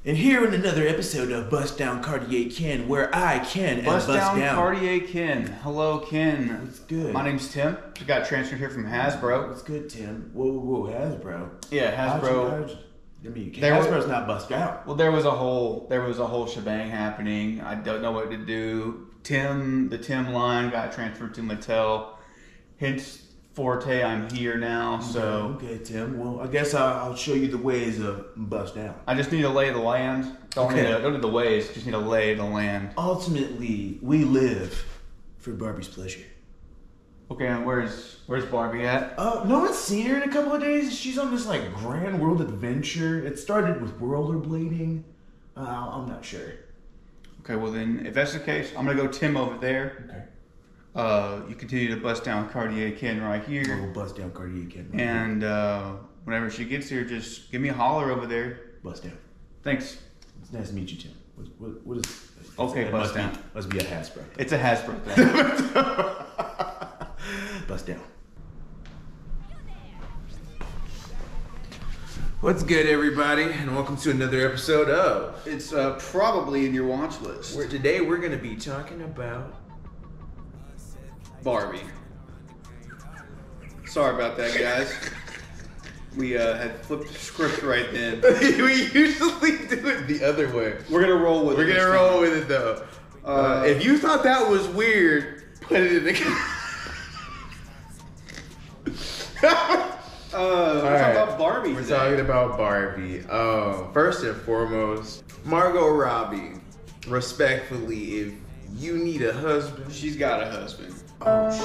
And here in another episode of Bust Down Cartier Ken, where I can and bust down. Cartier Ken. Hello, Ken. What's good? My name's Tim. Just got transferred here from Hasbro. What's good, Tim? Whoa, Hasbro. Yeah, Hasbro. Hasbro's not bust out. Well, there was a whole shebang happening. I don't know what to do. The Tim line got transferred to Mattel. Hence, Forte, I'm here now. So okay, Tim. Well, I guess I'll show you the ways of bust out. I just need to lay the land. Don't need the ways. Just need to lay the land. Ultimately, we live for Barbie's pleasure. Okay, and where's Barbie at? No one's seen her in a couple of days. She's on this like grand world adventure. It started with rollerblading. I'm not sure. Okay, well then, if that's the case, I'm gonna go Tim over there. Okay. You continue to bust down Cartier Ken right here. We'll bust down Cartier Ken. Right and whenever she gets here, just give me a holler over there. Bust down. Thanks. It's nice to meet you, Tim. What is? Okay, bust down. Must be a Hasbro. It's a Hasbro thing. Bust down. What's good, everybody, and welcome to another episode of. It's probably in your watch list. Today we're going to be talking about Barbie. Sorry about that, guys. We had flipped the script right then. We usually do it the other way. We're gonna roll with it. We're gonna roll with it though. If you thought that was weird, put it in the. We're talking about Barbie. We're talking about Barbie. First and foremost, Margot Robbie. Respectfully, if you need a husband, she's got a husband. Oh shit.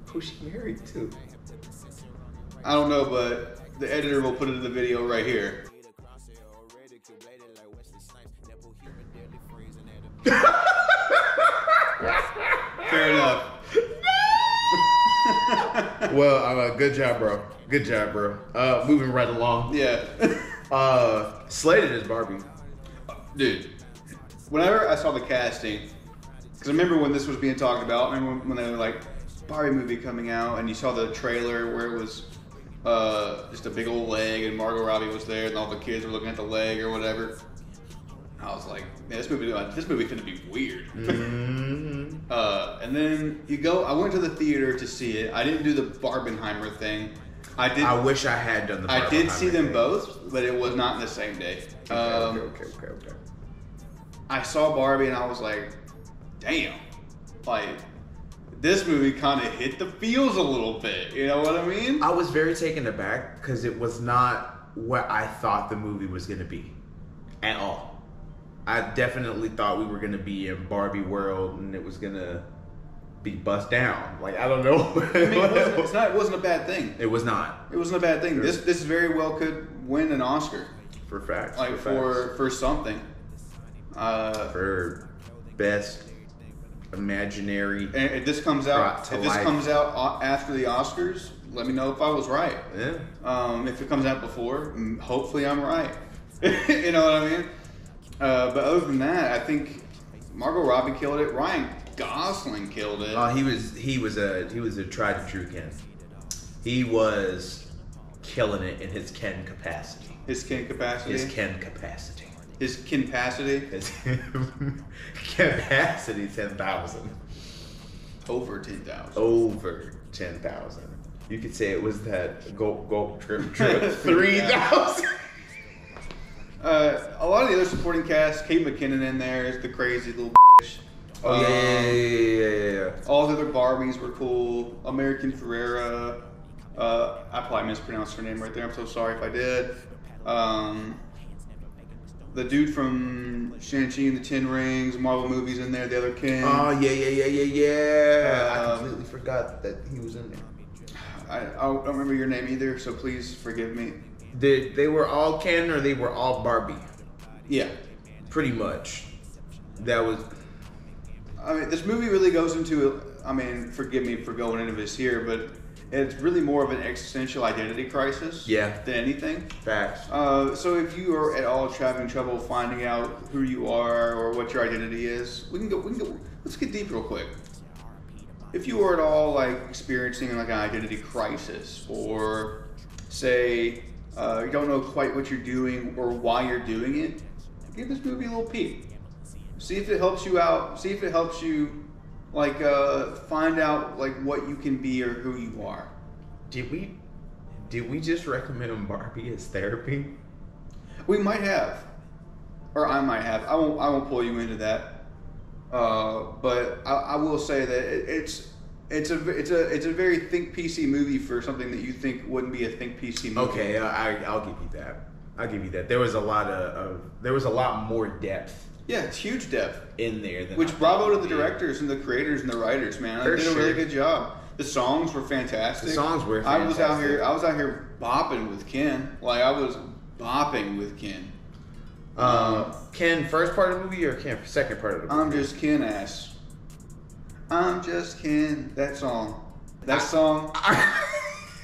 Who's she married to? I don't know, but the editor will put it in the video right here. Fair enough. Well, good job, bro. Good job, bro. Moving right along. Yeah. Slated as Barbie. Dude, whenever I saw the casting, because I remember when this was being talked about, I remember when they were like, Barbie movie coming out, and you saw the trailer where it was just a big old leg, and Margot Robbie was there, and all the kids were looking at the leg or whatever. I was like, man, this movie's gonna be weird. Mm-hmm. And then I went to the theater to see it. I didn't do the Barbenheimer thing. I wish I had done the Barbenheimer I did see them thing. both, but it was not in the same day. Okay. I saw Barbie and I was like, damn, like this movie kind of hit the feels a little bit. You know what I mean? I was very taken aback because it was not what I thought the movie was going to be at all. I definitely thought we were going to be in Barbie world and it was going to be bust down. Like, I don't know. I mean, it wasn't a bad thing. It was not. It wasn't a bad thing. This very well could win an Oscar. For facts. Like for something. For best imaginary. And if this comes out after the Oscars, let me know if I was right. Yeah. If it comes out before, hopefully I'm right. You know what I mean? But other than that, I think Margot Robbie killed it. Ryan Gosling killed it. He was a tried and true Ken. He was killing it in his Ken capacity. His Ken capacity. His Ken capacity. His Ken-pacity. His capacity 10,000. Over 10,000. Over 10,000. You could say it was that go trip 3,000. A lot of the other supporting cast, Kate McKinnon in there is the crazy little bitch. Oh yeah. All the other Barbies were cool. American Ferrera. I probably mispronounced her name right there. I'm so sorry if I did. The dude from Shang-Chi and the Ten Rings, Marvel movies in there, the other Ken. Oh yeah. I completely forgot that he was in there. I don't remember your name either, so please forgive me. They were all Ken or they were all Barbie? Yeah. Pretty much. That was... I mean, this movie really goes into, forgive me for going into this here, but it's really more of an existential identity crisis than anything. Facts. So if you are at all having trouble finding out who you are or what your identity is, we can go, let's get deep real quick. If you are at all like experiencing like an identity crisis or say you don't know quite what you're doing or why you're doing it, give this movie a little peek. See if it helps you out. See if it helps you, like, find out like what you can be or who you are. Did we just recommend Barbie as therapy? We might have, or I might have. I won't pull you into that. But I will say that it's a very think PC movie for something that you think wouldn't be a think PC movie. Okay, I'll give you that. I'll give you that. There was a lot more depth. Yeah, it's huge depth in there. Which bravo to the directors and the creators and the writers, man. They did a really good job. The songs were fantastic. The songs were fantastic. I was out here bopping with Ken. Like, I was bopping with Ken. Ken, first part of the movie or Ken, second part of the movie? I'm just Ken ass. I'm just Ken. That song. That song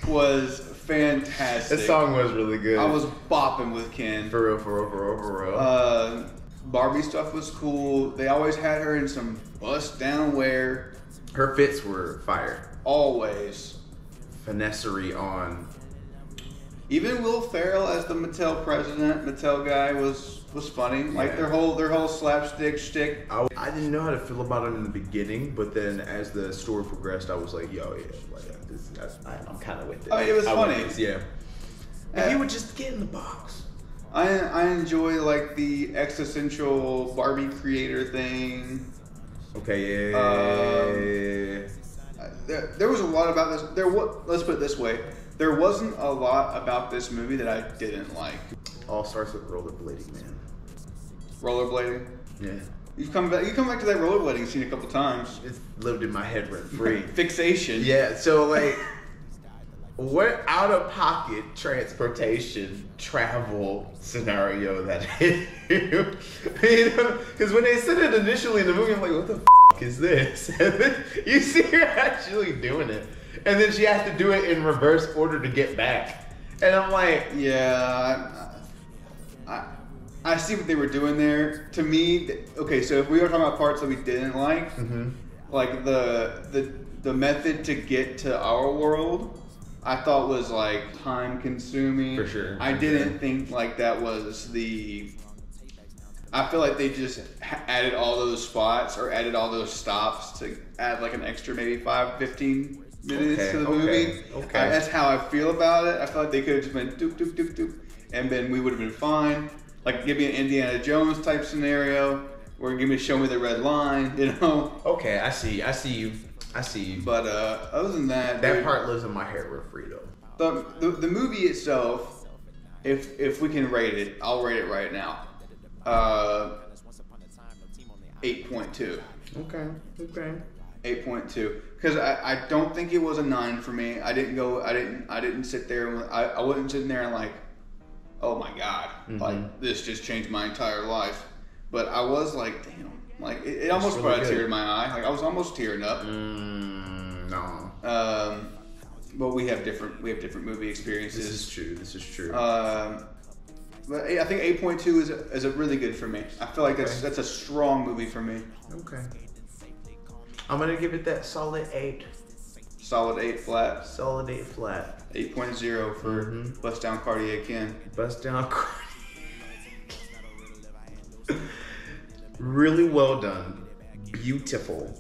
was fantastic. That song was really good. I was bopping with Ken. For real. Barbie stuff was cool. They always had her in some bust down wear. Her fits were fire. Always. Finessery on. Even Will Ferrell as the Mattel president, Mattel guy was funny. Yeah. Like their whole slapstick shtick. I didn't know how to feel about it in the beginning, but then as the story progressed, I was like, yo, yeah, like, I'm kind of with it. I mean, it was funny. Yeah. If you would just get in the box. I enjoy like the existential Barbie creator thing. Okay, yeah. There was a lot about this. Let's put it this way. There wasn't a lot about this movie that I didn't like. All starts with rollerblading, man. Rollerblading? Yeah. You come back to that rollerblading scene a couple times. It's lived in my head rent free. Fixation. Yeah, so like, what out-of-pocket transportation travel scenario that is? You know, because when they said it initially in the movie, I'm like, what the f*** is this? And then you see her actually doing it. And then she has to do it in reverse order to get back. And I'm like... Yeah, I see what they were doing there. To me, okay, so if we were talking about parts that we didn't like, like the method to get to our world, I thought was like time consuming. For sure. I didn't think like that was the... I feel like they just added all those spots or added all those stops to add like an extra maybe 5-15 minutes to the movie. Okay. That's how I feel about it. I feel like they could have just been doop, doop, doop, doop, and then we would have been fine. Like, give me an Indiana Jones type scenario, or give me Show Me the Red Line, you know? Okay, I see you. But other than that, that part lives in my head rent free though. The movie itself, if we can rate it, I'll rate it right now. 8.2. Okay. 8.2. Because I don't think it was a 9 for me. I didn't sit there and I wasn't sitting there and like, oh my god, like this just changed my entire life. But I was like, damn, like it almost really brought a tear to my eye. Like I was almost tearing up. No. But we have different movie experiences. This is true. But I think 8.2 is a really good for me. I feel like that's a strong movie for me. Okay. I'm gonna give it that solid 8. Solid 8 flat. Solid 8 flat. 8.0 for Bust Down Cartier Ken. Bust Down Cartier. Really well done. Beautiful.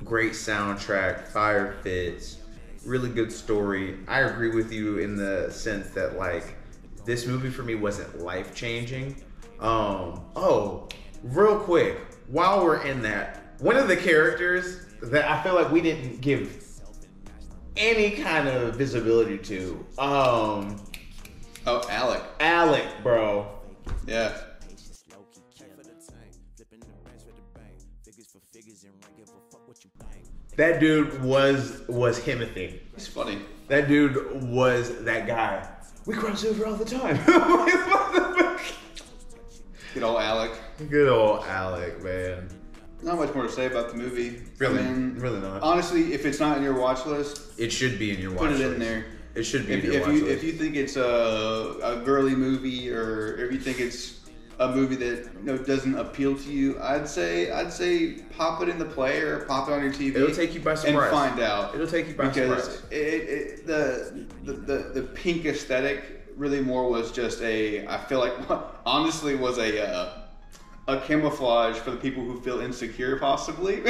Great soundtrack. Fire fits. Really good story. I agree with you in the sense that like this movie for me wasn't life changing. Oh, real quick, while we're in that, one of the characters that I feel like we didn't give any kind of visibility to. Oh, Alec. Alec, bro. Yeah. That dude was Himothy. He's funny. That dude was that guy. We cross over all the time. Good old Alec. Good old Alec, man. Not much more to say about the movie. Really, I mean, really not. Honestly, if it's not in your watch list, it should be in your watch list. Put it in there. It should be in your watch list. If you think it's a girly movie, or if you think it's a movie that doesn't appeal to you, I'd say pop it in the player, pop it on your TV. It'll take you by surprise and find out. It'll take you by surprise. Because the pink aesthetic really more was just I feel like honestly was a camouflage for the people who feel insecure, possibly.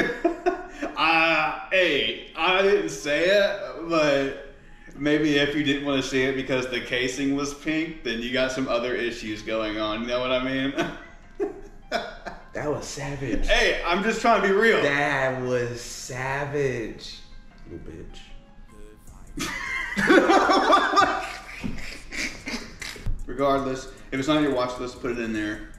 Hey, I didn't say it, but maybe if you didn't want to see it because the casing was pink, then you got some other issues going on. You know what I mean? That was savage. Hey, I'm just trying to be real. That was savage. Little bitch. Regardless, if it's not on your watch list, put it in there.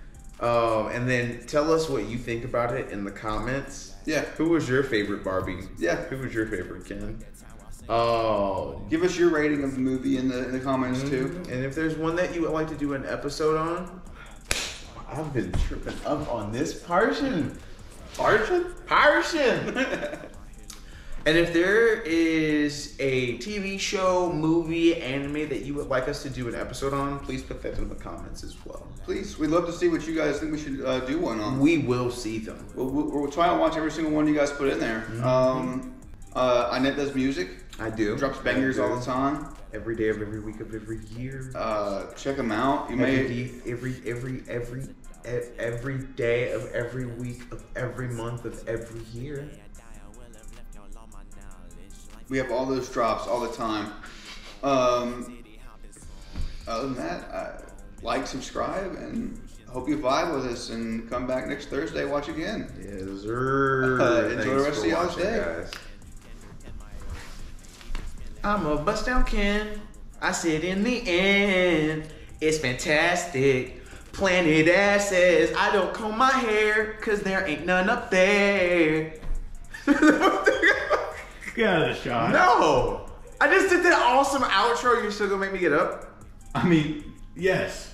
And then tell us what you think about it in the comments. Yeah. Who was your favorite Barbie? Yeah. Who was your favorite Ken? Oh. Give us your rating of the movie in the comments too. And if there's one that you would like to do an episode on, I've been tripping up on this Parson. And if there is a TV show, movie, anime that you would like us to do an episode on, please put that in the comments as well. Please, we'd love to see what you guys think we should do one on. We will see them. We'll try and watch every single one you guys put in there. Inett does music. I do. Drops bangers all the time. Every day of every week of every year. Check them out. Every day of every week of every month of every year. We have all those drops all the time. Other than that, like, subscribe, and hope you vibe with us and come back next Thursday. Watch again. Yes, sir. Enjoy the rest of y'all's day. Guys. I'm a bust down Ken. I said in the end, it's fantastic. Planet Ass says I don't comb my hair cause there ain't none up there. Get out of the shot. No, I just did that awesome outro. You're still gonna make me get up? I mean, yes.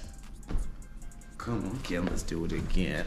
Come on, Ken, let's do it again.